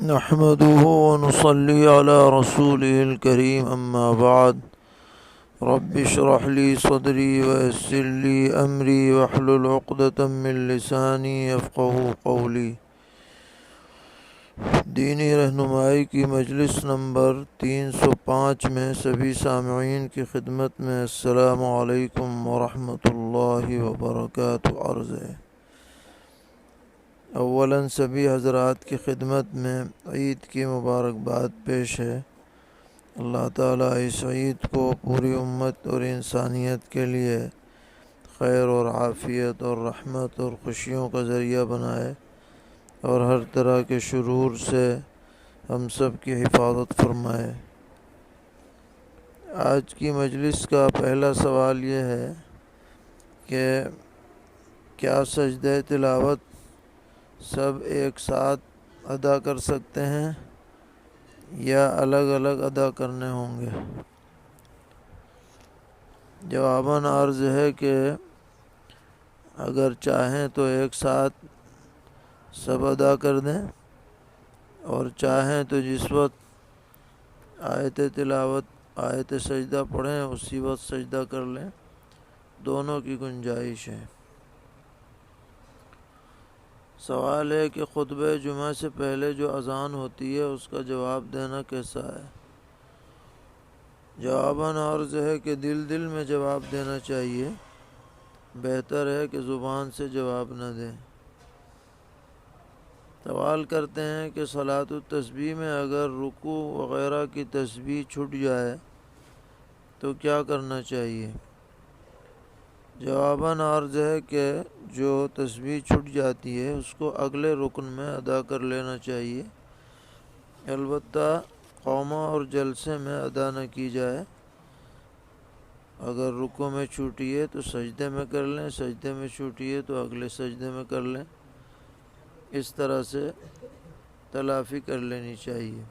نحمده ونصلي على رسوله الكريم أما بعد رب اشرح لي صدري ويسر لي أمري واحلل عقدة من لساني يفقهوا قولي۔ دینی رہنمائی کی مجلس نمبر 305 میں سبھی سامعین کی خدمت میں السلام علیکم ورحمۃ اللہ وبرکاتہ عرض ہے۔ اولاً سبھی حضرات کی خدمت میں عید کی مبارکباد پیش ہے۔ اللہ تعالیٰ اس عید کو پوری امت اور انسانیت کے لیے خیر اور عافیت اور رحمت اور خوشیوں کا ذریعہ بنائے اور ہر طرح کے شرور سے ہم سب کی حفاظت فرمائے۔ آج کی مجلس کا پہلا سوال یہ ہے کہ کیا سجدہ تلاوت سب ایک ساتھ ادا کر سکتے ہیں یا الگ الگ ادا کرنے ہوں گے؟ جواباً عرض ہے کہ اگر چاہیں تو ایک ساتھ سب ادا کر دیں، اور چاہیں تو جس وقت آیت تلاوت آیت سجدہ پڑھیں اسی وقت سجدہ کر لیں، دونوں کی گنجائش ہے۔ سوال ہے کہ خطبہ جمعہ سے پہلے جو اذان ہوتی ہے اس کا جواب دینا کیسا ہے؟ جواباً عرض ہے کہ دل میں جواب دینا چاہیے، بہتر ہے کہ زبان سے جواب نہ دیں۔ سوال کرتے ہیں کہ صلاۃ التسبیح میں اگر رکوع وغیرہ کی تسبیح چھٹ جائے تو کیا کرنا چاہیے؟ جواباً عرض ہے کہ جو تسبیح چھٹ جاتی ہے اس کو اگلے رکن میں ادا کر لینا چاہیے، البتہ قومہ اور جلسے میں ادا نہ کی جائے۔ اگر رکوع میں چھوٹی ہے تو سجدے میں کر لیں، سجدے میں چھوٹی ہے تو اگلے سجدے میں کر لیں، اس طرح سے تلافی کر لینی چاہیے۔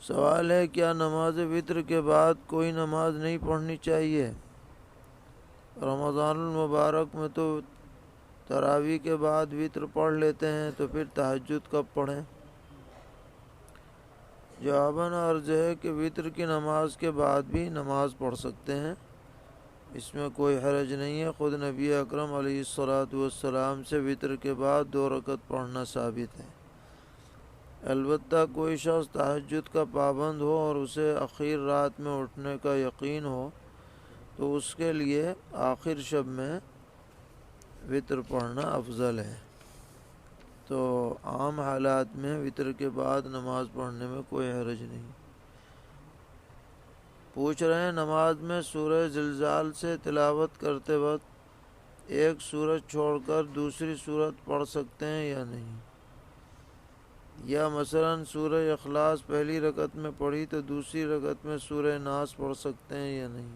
سوال ہے کیا نماز وتر کے بعد کوئی نماز نہیں پڑھنی چاہیے؟ رمضان المبارک میں تو تراویح کے بعد وتر پڑھ لیتے ہیں، تو پھر تہجد کب پڑھیں؟ جواباً عرض ہے کہ وتر کی نماز کے بعد بھی نماز پڑھ سکتے ہیں، اس میں کوئی حرج نہیں ہے۔ خود نبی اکرم علیہ السلام سے وتر کے بعد 2 رکعت پڑھنا ثابت ہے۔ البتہ کوئی شخص تہجد کا پابند ہو اور اسے اخیر رات میں اٹھنے کا یقین ہو تو اس کے لیے آخر شب میں وتر پڑھنا افضل ہے۔ تو عام حالات میں وتر کے بعد نماز پڑھنے میں کوئی حرج نہیں۔ پوچھ رہے ہیں نماز میں سورہ زلزال سے تلاوت کرتے وقت ایک سورت چھوڑ کر دوسری سورت پڑھ سکتے ہیں یا نہیں؟ یا مثلاً سورہ اخلاص پہلی رکعت میں پڑھی تو دوسری رکعت میں سورہ ناس پڑھ سکتے ہیں یا نہیں؟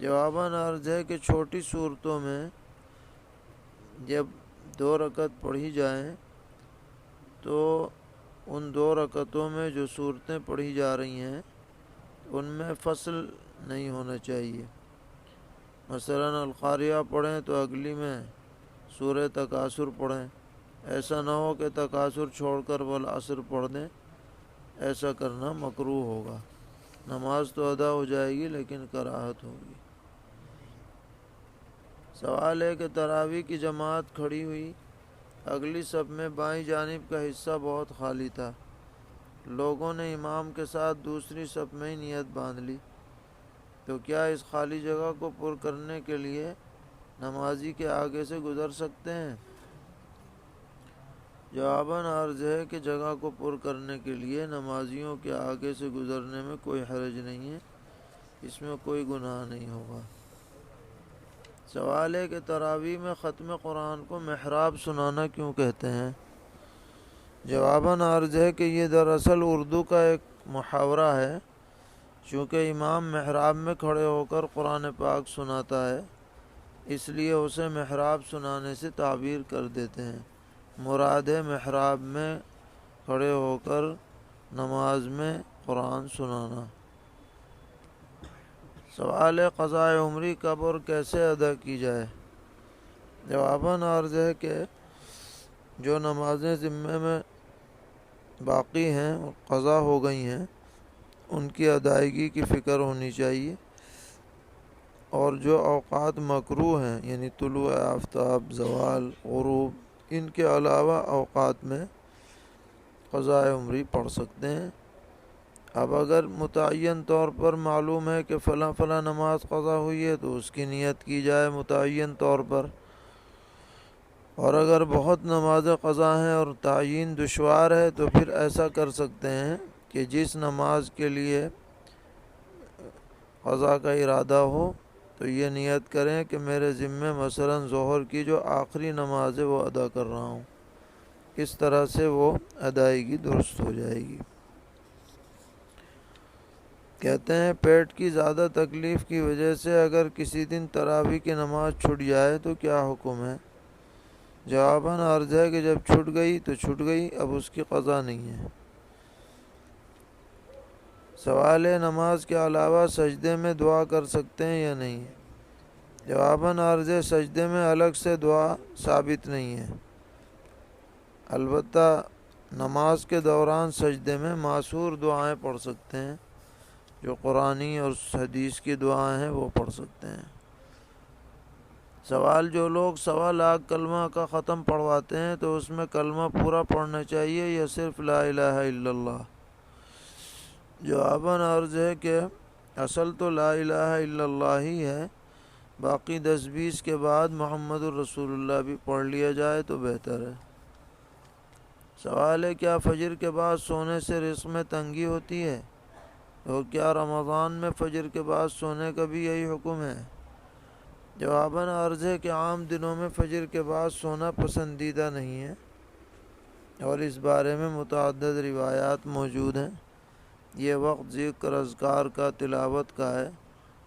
جواباً عرض ہے کہ چھوٹی صورتوں میں جب 2 رکعت پڑھی جائیں تو ان 2 رکعتوں میں جو صورتیں پڑھی جا رہی ہیں ان میں فصل نہیں ہونا چاہیے۔ مثلاً القاریہ پڑھیں تو اگلی میں سورہ تکاثر پڑھیں، ایسا نہ ہو کہ تکاثر چھوڑ کر والعصر پڑھ دیں، ایسا کرنا مکروہ ہوگا۔ نماز تو ادا ہو جائے گی لیکن کراہت ہوگی۔ سوال ہے کہ تراویح کی جماعت کھڑی ہوئی، اگلی صف میں بائیں جانب کا حصہ بہت خالی تھا، لوگوں نے امام کے ساتھ دوسری صف میں ہی نیت باندھ لی، تو کیا اس خالی جگہ کو پر کرنے کے لیے نمازی کے آگے سے گزر سکتے ہیں؟ جواباً عرض ہے کہ جگہ کو پر کرنے کے لیے نمازیوں کے آگے سے گزرنے میں کوئی حرج نہیں ہے، اس میں کوئی گناہ نہیں ہوگا۔ سوال ہے کہ تراویح میں ختم قرآن کو محراب سنانا کیوں کہتے ہیں؟ جواباً عرض ہے کہ یہ دراصل اردو کا ایک محاورہ ہے، چونکہ امام محراب میں کھڑے ہو کر قرآن پاک سناتا ہے، اس لیے اسے محراب سنانے سے تعبیر کر دیتے ہیں۔ مراد ہے محراب میں کھڑے ہو کر نماز میں قرآن سنانا۔ سوال ہے قضاء عمری کب اور کیسے ادا کی جائے؟ جواباً عرض ہے کہ جو نمازیں ذمے میں باقی ہیں اور قضا ہو گئی ہیں ان کی ادائیگی کی فکر ہونی چاہیے، اور جو اوقات مکروہ ہیں یعنی طلوع آفتاب، زوال، غروب، ان کے علاوہ اوقات میں قضاء عمری پڑھ سکتے ہیں۔ اب اگر متعین طور پر معلوم ہے کہ فلاں فلاں نماز قضا ہوئی ہے تو اس کی نیت کی جائے متعین طور پر، اور اگر بہت نمازیں قضا ہیں اور تعیین دشوار ہے تو پھر ایسا کر سکتے ہیں کہ جس نماز کے لیے قضا کا ارادہ ہو تو یہ نیت کریں کہ میرے ذمے مثلاً ظہر کی جو آخری نماز ہے وہ ادا کر رہا ہوں، اس طرح سے وہ ادائیگی درست ہو جائے گی۔ کہتے ہیں پیٹ کی زیادہ تکلیف کی وجہ سے اگر کسی دن تراویح کی نماز چھوٹ جائے تو کیا حکم ہے؟ جواباً عرض ہے کہ جب چھوٹ گئی تو چھوٹ گئی، اب اس کی قضا نہیں ہے۔ سوال ہے نماز کے علاوہ سجدے میں دعا کر سکتے ہیں یا نہیں؟ جواباً عرض ہے سجدے میں الگ سے دعا ثابت نہیں ہے، البتہ نماز کے دوران سجدے میں معصور دعائیں پڑھ سکتے ہیں، جو قرآنی اور حدیث کی دعائیں ہیں وہ پڑھ سکتے ہیں۔ سوال جو لوگ 1.25 کلمہ کا ختم پڑھواتے ہیں تو اس میں کلمہ پورا پڑھنا چاہیے یا صرف لا الہ الا اللہ؟ جواباً عرض ہے کہ اصل تو لا الہ الا اللہ ہی ہے، باقی 10-20 کے بعد محمد الرسول اللہ بھی پڑھ لیا جائے تو بہتر ہے۔ سوال ہے کیا فجر کے بعد سونے سے رزق میں تنگی ہوتی ہے؟ تو کیا رمضان میں فجر کے بعد سونے کا بھی یہی حکم ہے؟ جواباً عرض ہے کہ عام دنوں میں فجر کے بعد سونا پسندیدہ نہیں ہے، اور اس بارے میں متعدد روایات موجود ہیں۔ یہ وقت ذکر اذکار کا، تلاوت کا ہے،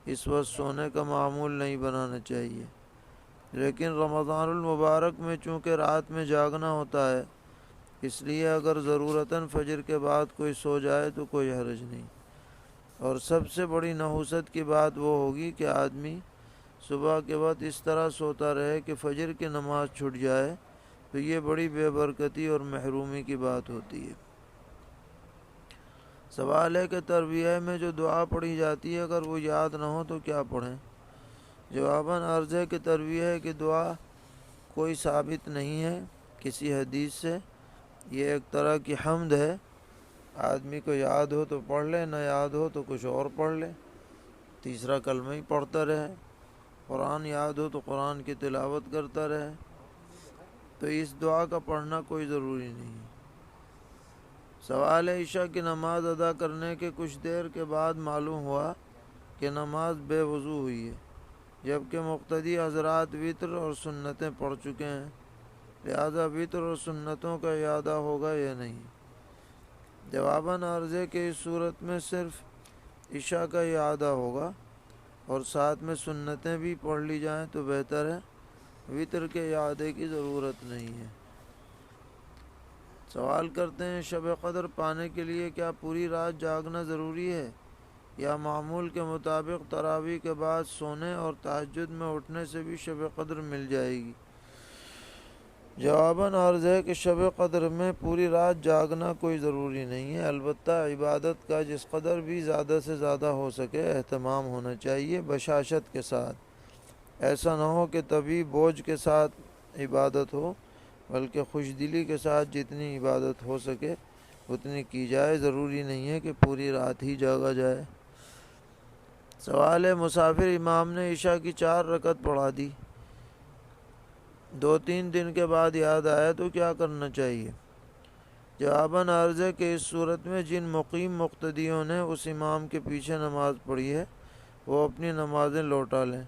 اس وقت سونے کا معمول نہیں بنانا چاہیے، لیکن رمضان المبارک میں چونکہ رات میں جاگنا ہوتا ہے اس لیے اگر ضرورتاً فجر کے بعد کوئی سو جائے تو کوئی حرج نہیں۔ اور سب سے بڑی نحوست کی بات وہ ہوگی کہ آدمی صبح کے وقت اس طرح سوتا رہے کہ فجر کی نماز چھوٹ جائے تو یہ بڑی بے برکتی اور محرومی کی بات ہوتی ہے۔ سوال ہے کہ تربیہ میں جو دعا پڑھی جاتی ہے اگر وہ یاد نہ ہو تو کیا پڑھیں؟ جواباً عرض ہے کہ تربیہ کی دعا کوئی ثابت نہیں ہے کسی حدیث سے، یہ ایک طرح کی حمد ہے، آدمی کو یاد ہو تو پڑھ لے، نہ یاد ہو تو کچھ اور پڑھ لے، تیسرا کلمہ ہی پڑھتا رہے، قرآن یاد ہو تو قرآن کی تلاوت کرتا رہے، تو اس دعا کا پڑھنا کوئی ضروری نہیں ہے۔ سوال ہے عشاء کی نماز ادا کرنے کے کچھ دیر کے بعد معلوم ہوا کہ نماز بے وضو ہوئی ہے، جبکہ مقتدی حضرات وتر اور سنتیں پڑھ چکے ہیں، لہذا وتر اور سنتوں کا اعادہ ہوگا یا نہیں؟ جواباً عرض ہے کہ اس صورت میں صرف عشاء کا اعادہ ہوگا اور ساتھ میں سنتیں بھی پڑھ لی جائیں تو بہتر ہے، وتر کے اعادے کی ضرورت نہیں ہے۔ سوال کرتے ہیں شب قدر پانے کے لیے کیا پوری رات جاگنا ضروری ہے یا معمول کے مطابق تراویح کے بعد سونے اور تہجد میں اٹھنے سے بھی شب قدر مل جائے گی؟ جواباً عرض ہے کہ شب قدر میں پوری رات جاگنا کوئی ضروری نہیں ہے، البتہ عبادت کا جس قدر بھی زیادہ سے زیادہ ہو سکے اہتمام ہونا چاہیے بشاشت کے ساتھ، ایسا نہ ہو کہ تبھی بوجھ کے ساتھ عبادت ہو، بلکہ خوش دلی کے ساتھ جتنی عبادت ہو سکے اتنی کی جائے، ضروری نہیں ہے کہ پوری رات ہی جاگا جائے۔ سوال ہے مسافر امام نے عشاء کی 4 رکعت پڑھا دی، 2-3 دن کے بعد یاد آیا تو کیا کرنا چاہیے؟ جواباً عرض ہے کہ اس صورت میں جن مقیم مقتدیوں نے اس امام کے پیچھے نماز پڑھی ہے وہ اپنی نمازیں لوٹا لیں،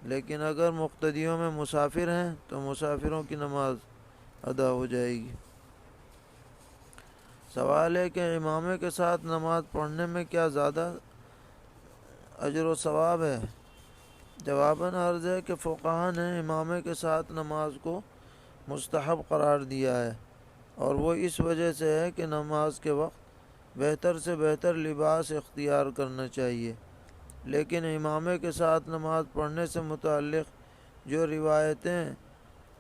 لیکن اگر مقتدیوں میں مسافر ہیں تو مسافروں کی نماز ادا ہو جائے گی۔ سوال ہے کہ امام کے ساتھ نماز پڑھنے میں کیا زیادہ اجر و ثواب ہے؟ جواباً عرض ہے کہ فقہا نے امام کے ساتھ نماز کو مستحب قرار دیا ہے، اور وہ اس وجہ سے ہے کہ نماز کے وقت بہتر سے بہتر لباس اختیار کرنا چاہیے، لیکن امام کے ساتھ نماز پڑھنے سے متعلق جو روایتیں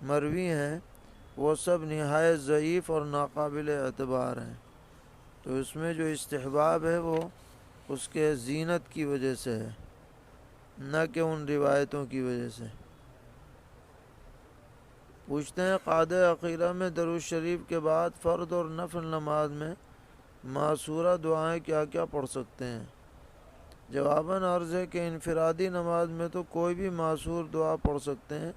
مروی ہیں وہ سب نہایت ضعیف اور ناقابل اعتبار ہیں۔ تو اس میں جو استحباب ہے وہ اس کے زینت کی وجہ سے ہے، نہ کہ ان روایتوں کی وجہ سے۔ پوچھتے ہیں قعدہ اخیرہ میں درود شریف کے بعد فرض اور نفل نماز میں معصورہ دعائیں کیا کیا پڑھ سکتے ہیں؟ جواباً عرض ہے کہ انفرادی نماز میں تو کوئی بھی معصور دعا پڑھ سکتے ہیں،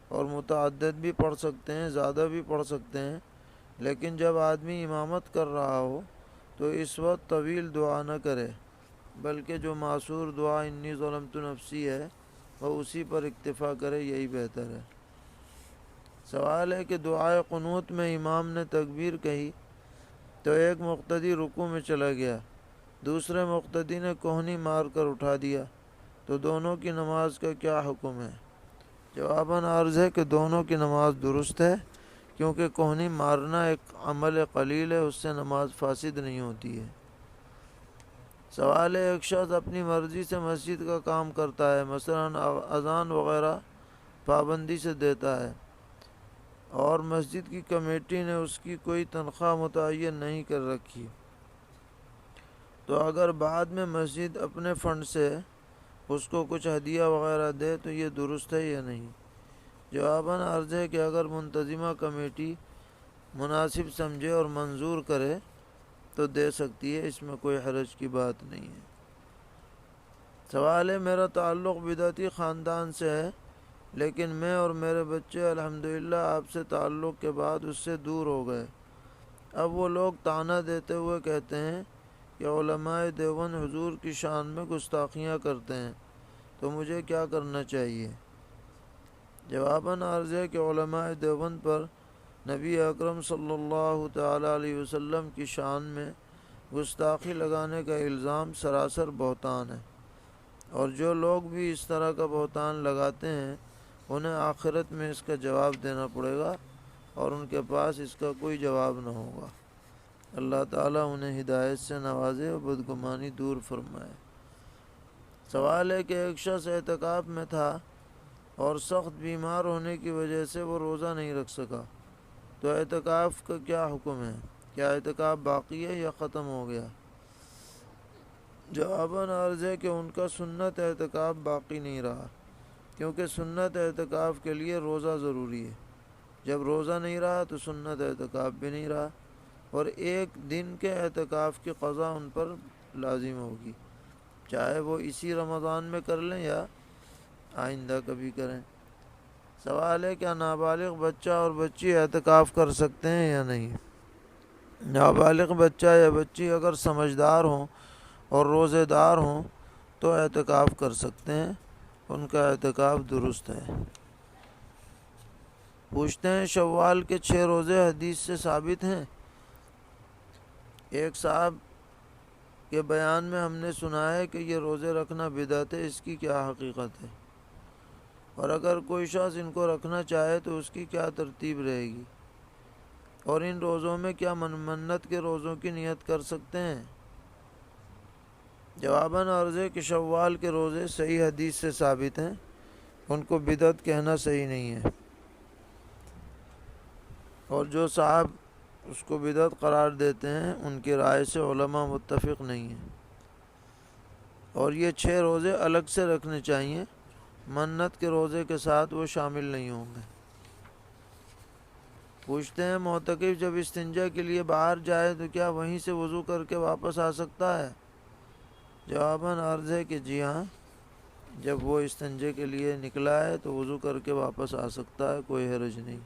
اور متعدد بھی پڑھ سکتے ہیں، زیادہ بھی پڑھ سکتے ہیں، لیکن جب آدمی امامت کر رہا ہو تو اس وقت طویل دعا نہ کرے، بلکہ جو معصور دعا انی ظلمت نفسی ہے وہ اسی پر اکتفا کرے، یہی بہتر ہے۔ سوال ہے کہ دعائے قنوت میں امام نے تکبیر کہی تو ایک مقتدی رکوع میں چلا گیا، دوسرے مقتدی نے کوہنی مار کر اٹھا دیا، تو دونوں کی نماز کا کیا حکم ہے؟ جواباً عرض ہے کہ دونوں کی نماز درست ہے، کیونکہ کوہنی مارنا ایک عمل قلیل ہے، اس سے نماز فاسد نہیں ہوتی ہے۔ سوال ہے ایک شخص اپنی مرضی سے مسجد کا کام کرتا ہے، مثلا اذان وغیرہ پابندی سے دیتا ہے، اور مسجد کی کمیٹی نے اس کی کوئی تنخواہ متعین نہیں کر رکھی، تو اگر بعد میں مسجد اپنے فنڈ سے اس کو کچھ ہدیہ وغیرہ دے تو یہ درست ہے یا نہیں؟ جواباً عرض ہے کہ اگر منتظمہ کمیٹی مناسب سمجھے اور منظور کرے تو دے سکتی ہے، اس میں کوئی حرج کی بات نہیں ہے۔ سوال ہے میرا تعلق بدعتی خاندان سے ہے، لیکن میں اور میرے بچے الحمدللہ آپ سے تعلق کے بعد اس سے دور ہو گئے۔ اب وہ لوگ طعنہ دیتے ہوئے کہتے ہیں کہ علماء دیوبند حضور کی شان میں گستاخیاں کرتے ہیں، تو مجھے کیا کرنا چاہیے؟ جواباً عرض ہے کہ علماء دیوبند پر نبی اکرم صلی اللہ تعالی علیہ وسلم کی شان میں گستاخی لگانے کا الزام سراسر بہتان ہے، اور جو لوگ بھی اس طرح کا بہتان لگاتے ہیں انہیں آخرت میں اس کا جواب دینا پڑے گا، اور ان کے پاس اس کا کوئی جواب نہ ہوگا۔ اللہ تعالیٰ انہیں ہدایت سے نوازے اور بدگمانی دور فرمائے۔ سوال ہے کہ ایک شخص اعتکاف میں تھا اور سخت بیمار ہونے کی وجہ سے وہ روزہ نہیں رکھ سکا، تو اعتکاف کا کیا حکم ہے؟ کیا اعتکاف باقی ہے یا ختم ہو گیا؟ جواباً عرض ہے کہ ان کا سنت اعتکاف باقی نہیں رہا، کیونکہ سنت اعتکاف کے لیے روزہ ضروری ہے۔ جب روزہ نہیں رہا تو سنت اعتکاف بھی نہیں رہا، اور ایک دن کے اعتکاف کی قضا ان پر لازم ہوگی، چاہے وہ اسی رمضان میں کر لیں یا آئندہ کبھی کریں۔ سوال ہے کیا نابالغ بچہ اور بچی اعتکاف کر سکتے ہیں یا نہیں؟ نابالغ بچہ یا بچی اگر سمجھدار ہوں اور روزے دار ہوں تو اعتکاف کر سکتے ہیں، ان کا اعتکاف درست ہے۔ پوچھتے ہیں شوال کے 6 روزے حدیث سے ثابت ہیں؟ ایک صاحب کے بیان میں ہم نے سنا ہے کہ یہ روزے رکھنا بدعت ہے، اس کی کیا حقیقت ہے؟ اور اگر کوئی شخص ان کو رکھنا چاہے تو اس کی کیا ترتیب رہے گی؟ اور ان روزوں میں کیا منت کے روزوں کی نیت کر سکتے ہیں؟ جواباً عرض ہے کہ شوال کے روزے صحیح حدیث سے ثابت ہیں، ان کو بدعت کہنا صحیح نہیں ہے، اور جو صاحب اس کو بدعت قرار دیتے ہیں ان کی رائے سے علماء متفق نہیں ہیں، اور یہ 6 روزے الگ سے رکھنے چاہیے، منت کے روزے کے ساتھ وہ شامل نہیں ہوں گے۔ پوچھتے ہیں معتکف جب استنجا کے لیے باہر جائے تو کیا وہیں سے وضو کر کے واپس آ سکتا ہے؟ جواباً عرض ہے کہ جی ہاں، جب وہ استنجے کے لیے نکلا ہے تو وضو کر کے واپس آ سکتا ہے، کوئی حرج نہیں۔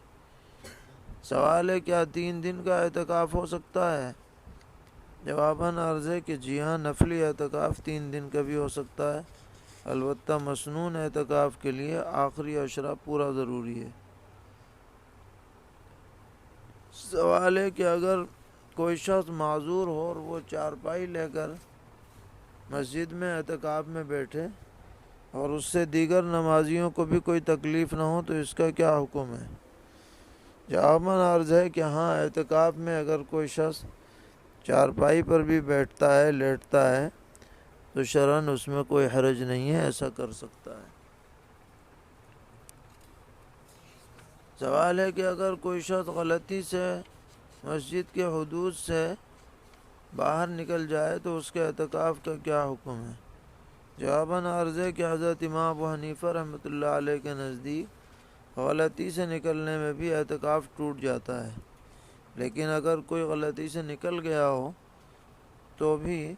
سوال ہے کیا 3 دن کا اعتکاف ہو سکتا ہے؟ جواباً عرض ہے کہ جی ہاں، نفلی اعتکاف 3 دن کا بھی ہو سکتا ہے، البتہ مسنون اعتکاف کے لیے آخری عشرہ پورا ضروری ہے۔ سوال ہے کہ اگر کوئی شخص معذور ہو اور وہ چارپائی لے کر مسجد میں اعتکاف میں بیٹھے اور اس سے دیگر نمازیوں کو بھی کوئی تکلیف نہ ہو تو اس کا کیا حکم ہے؟ جواباً عرض ہے کہ ہاں، اعتکاف میں اگر کوئی شخص چارپائی پر بھی بیٹھتا ہے، لیٹتا ہے، تو شرعاً اس میں کوئی حرج نہیں ہے، ایسا کر سکتا ہے۔ سوال ہے کہ اگر کوئی شخص غلطی سے مسجد کے حدود سے باہر نکل جائے تو اس کے اعتکاف کا کیا حکم ہے؟ جواباً عرض ہے کہ حضرت امام ابو حنیفہ رحمۃ اللہ علیہ کے نزدیک غلطی سے نکلنے میں بھی اعتکاف ٹوٹ جاتا ہے، لیکن اگر کوئی غلطی سے نکل گیا ہو تو بھی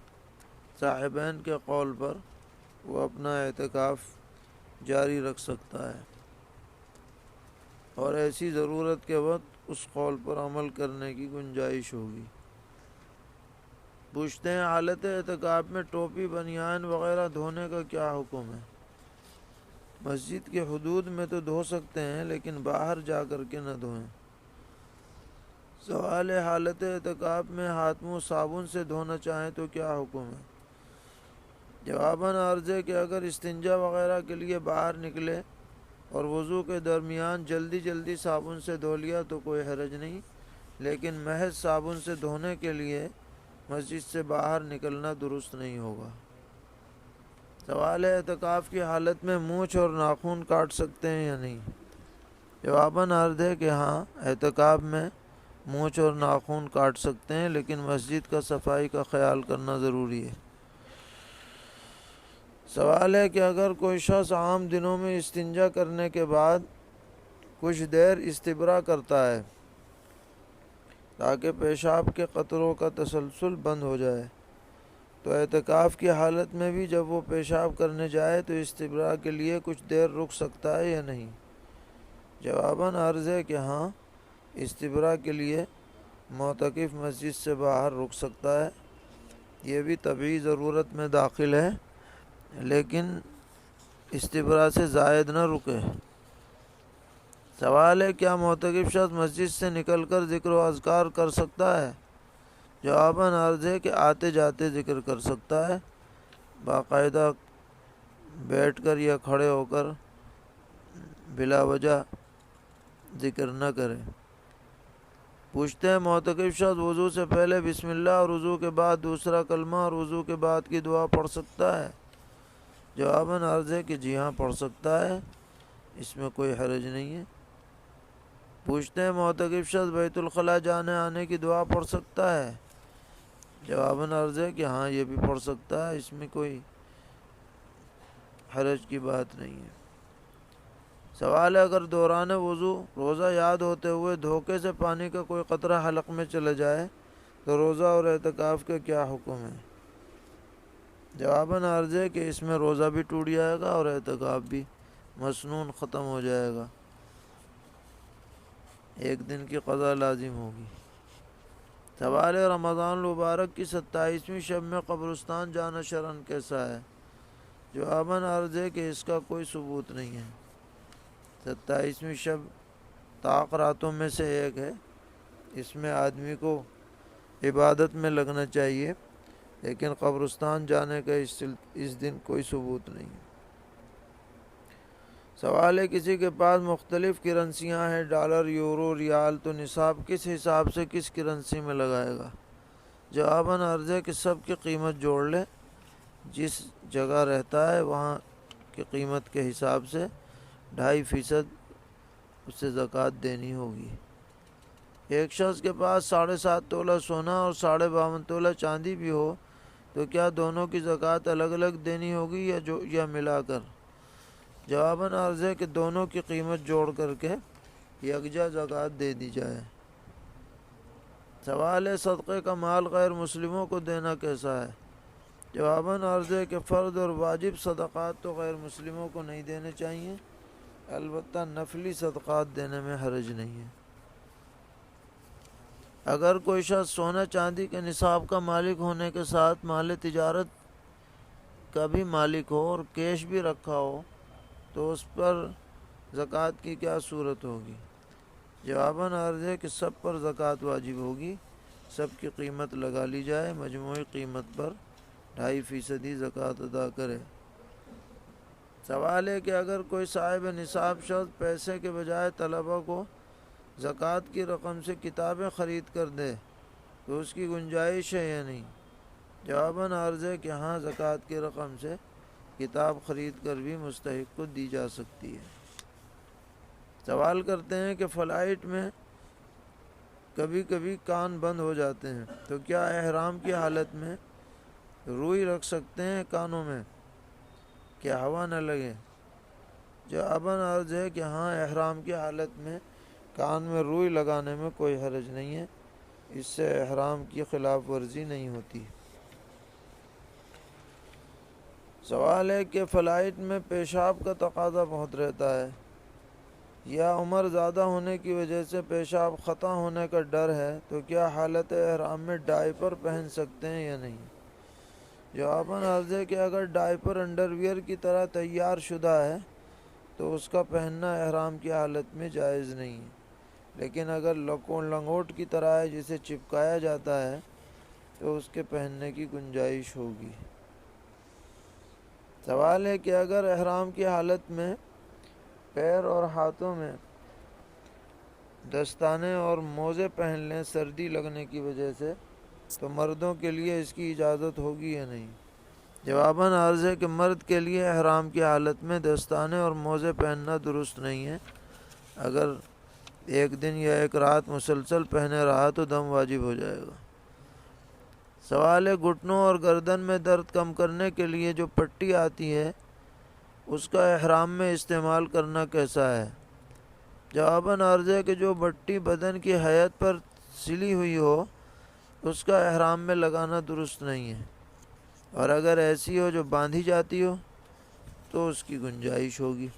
صاحبین کے قول پر وہ اپنا اعتکاف جاری رکھ سکتا ہے، اور ایسی ضرورت کے وقت اس قول پر عمل کرنے کی گنجائش ہوگی۔ پوچھتے ہیں حالت اعتکاف میں ٹوپی بنیان وغیرہ دھونے کا کیا حکم ہے؟ مسجد کے حدود میں تو دھو سکتے ہیں، لیکن باہر جا کر کے نہ دھوئیں۔ سوال ہے حالت اعتکاف میں ہاتھ منہ صابن سے دھونا چاہیں تو کیا حکم ہے؟ جواباً عرض ہے کہ اگر استنجا وغیرہ کے لیے باہر نکلے اور وضو کے درمیان جلدی صابن سے دھو لیا تو کوئی حرج نہیں، لیکن محض صابن سے دھونے کے لیے مسجد سے باہر نکلنا درست نہیں ہوگا۔ سوال ہے اعتکاف کی حالت میں مونچھ اور ناخن کاٹ سکتے ہیں یا نہیں؟ جواباً عرض ہے کہ ہاں، اعتکاف میں مونچھ اور ناخن کاٹ سکتے ہیں، لیکن مسجد کا صفائی کا خیال کرنا ضروری ہے۔ سوال ہے کہ اگر کوئی شخص عام دنوں میں استنجا کرنے کے بعد کچھ دیر استبرا کرتا ہے تاکہ پیشاب کے قطروں کا تسلسل بند ہو جائے، تو اعتکاف کی حالت میں بھی جب وہ پیشاب کرنے جائے تو استبرا کے لیے کچھ دیر رک سکتا ہے یا نہیں؟ جواباً عرض ہے کہ ہاں، استبرا کے لیے معتکف مسجد سے باہر رک سکتا ہے، یہ بھی طبعی ضرورت میں داخل ہے، لیکن استبرا سے زائد نہ رکے۔ سوال ہے کیا معتکف شخص مسجد سے نکل کر ذکر و اذکار کر سکتا ہے؟ جواباً عرض ہے کہ آتے جاتے ذکر کر سکتا ہے، باقاعدہ بیٹھ کر یا کھڑے ہو کر بلا وجہ ذکر نہ کرے۔ پوچھتے ہیں معتکف شخص وضو سے پہلے بسم اللہ اور وضو کے بعد دوسرا کلمہ اور وضو کے بعد کی دعا پڑھ سکتا ہے؟ جواباً عرض ہے کہ جی ہاں، پڑھ سکتا ہے، اس میں کوئی حرج نہیں ہے۔ پوچھتے ہیں معتکف شخص بیت الخلاء جانے آنے کی دعا پڑھ سکتا ہے؟ جواباً عرض ہے کہ ہاں، یہ بھی پڑھ سکتا ہے، اس میں کوئی حرج کی بات نہیں ہے۔ سوال ہے اگر دوران وضو روزہ یاد ہوتے ہوئے دھوکے سے پانی کا کوئی قطرہ حلق میں چلا جائے تو روزہ اور اعتکاف کا کیا حکم ہے؟ جواباً عرض ہے کہ اس میں روزہ بھی ٹوٹ جائے گا اور اعتکاف بھی مسنون ختم ہو جائے گا، ایک دن کی قضا لازم ہوگی۔ سوال ہے رمضان المبارک کی 27ویں شب میں قبرستان جانا شرعاً کیسا ہے؟ جواباً عرض ہے کہ اس کا کوئی ثبوت نہیں ہے۔ 27ویں شب طاق راتوں میں سے ایک ہے، اس میں آدمی کو عبادت میں لگنا چاہیے، لیکن قبرستان جانے کا اس دن کوئی ثبوت نہیں ہے۔ سوال ہے کسی کے پاس مختلف کرنسیاں ہیں، ڈالر، یورو، ریال، تو نصاب کس حساب سے کس کرنسی میں لگائے گا؟ جواباً عرض ہے کہ سب کی قیمت جوڑ لے، جس جگہ رہتا ہے وہاں کی قیمت کے حساب سے 2.5% اسے زکوٰۃ دینی ہوگی۔ ایک شخص کے پاس 7.5 تولہ سونا اور 52.5 تولہ چاندی بھی ہو تو کیا دونوں کی زکوٰۃ الگ الگ دینی ہوگی یا ملا کر؟ جواباً عرض ہے کہ دونوں کی قیمت جوڑ کر کے یکجا زکوٰۃ دے دی جائے۔ سوال ہے صدقے کا مال غیر مسلموں کو دینا کیسا ہے؟ جواباً عرض ہے کہ فرض اور واجب صدقات تو غیر مسلموں کو نہیں دینے چاہیے، البتہ نفلی صدقات دینے میں حرج نہیں ہے۔ اگر کوئی شخص سونا چاندی کے نصاب کا مالک ہونے کے ساتھ مال تجارت کا بھی مالک ہو اور کیش بھی رکھا ہو تو اس پر زکوٰۃ کی کیا صورت ہوگی؟ جواباً عرض ہے کہ سب پر زکوٰۃ واجب ہوگی، سب کی قیمت لگا لی جائے، مجموعی قیمت پر 2.5% زکوٰۃ ادا کرے۔ سوال ہے کہ اگر کوئی صاحب نصاب شخص پیسے کے بجائے طلبہ کو زکوٰۃ کی رقم سے کتابیں خرید کر دے تو اس کی گنجائش ہے یا نہیں؟ جواباً عرض ہے کہ ہاں، زکوٰۃ کی رقم سے کتاب خرید کر بھی مستحق کو دی جا سکتی ہے۔ سوال کرتے ہیں کہ فلائٹ میں کبھی کبھی کان بند ہو جاتے ہیں تو کیا احرام کی حالت میں روئی رکھ سکتے ہیں کانوں میں کہ ہوا نہ لگے؟ جواباً عرض ہے کہ ہاں، احرام کی حالت میں کان میں روئی لگانے میں کوئی حرج نہیں ہے، اس سے احرام کی خلاف ورزی نہیں ہوتی۔ سوال ہے کہ فلائٹ میں پیشاب کا تقاضا بہت رہتا ہے، یا عمر زیادہ ہونے کی وجہ سے پیشاب خطا ہونے کا ڈر ہے، تو کیا حالت احرام میں ڈائپر پہن سکتے ہیں یا نہیں؟ جواباً عرض ہے کہ اگر ڈائپر انڈر ویئر کی طرح تیار شدہ ہے تو اس کا پہننا احرام کی حالت میں جائز نہیں ہے، لیکن اگر لنگوٹ کی طرح ہے جسے چپکایا جاتا ہے تو اس کے پہننے کی گنجائش ہوگی۔ سوال ہے کہ اگر احرام کی حالت میں پیر اور ہاتھوں میں دستانے اور موزے پہن لیں سردی لگنے کی وجہ سے، تو مردوں کے لیے اس کی اجازت ہوگی یا نہیں؟ جواباً عرض ہے کہ مرد کے لیے احرام کی حالت میں دستانے اور موزے پہننا درست نہیں ہے، اگر ایک دن یا ایک رات مسلسل پہنے رہا تو دم واجب ہو جائے گا۔ سوال ہے گھٹنوں اور گردن میں درد کم کرنے کے لیے جو پٹی آتی ہے اس کا احرام میں استعمال کرنا کیسا ہے؟ جواباً عرض ہے کہ جو پٹی بدن کی ہیئت پر سلی ہوئی ہو اس کا احرام میں لگانا درست نہیں ہے، اور اگر ایسی ہو جو باندھی جاتی ہو تو اس کی گنجائش ہوگی۔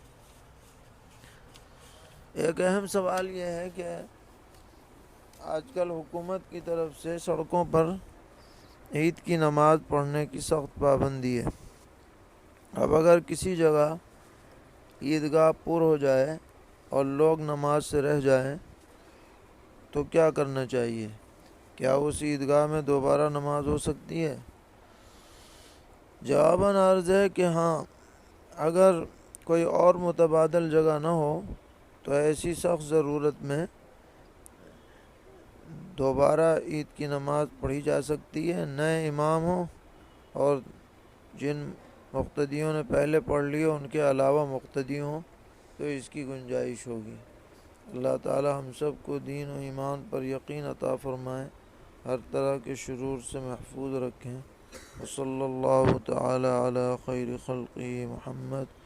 ایک اہم سوال یہ ہے کہ آج کل حکومت کی طرف سے سڑکوں پر عید کی نماز پڑھنے کی سخت پابندی ہے۔ اب اگر کسی جگہ عیدگاہ پر ہو جائے اور لوگ نماز سے رہ جائیں تو کیا کرنا چاہیے؟ کیا اس عیدگاہ میں دوبارہ نماز ہو سکتی ہے؟ جواباً عرض ہے کہ ہاں، اگر کوئی اور متبادل جگہ نہ ہو تو ایسی سخت ضرورت میں دوبارہ عید کی نماز پڑھی جا سکتی ہے، نئے امام ہوں اور جن مقتدیوں نے پہلے پڑھ لی ہو ان کے علاوہ مقتدی ہوں تو اس کی گنجائش ہوگی۔ اللہ تعالی ہم سب کو دین و ایمان پر یقین عطا فرمائے، ہر طرح کے شرور سے محفوظ رکھیں۔ وصلی اللہ تعالی علی خیر خلقہ محمد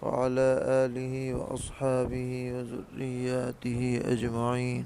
وعلی آلہ واصحابہ وذریاتہ اجمعین۔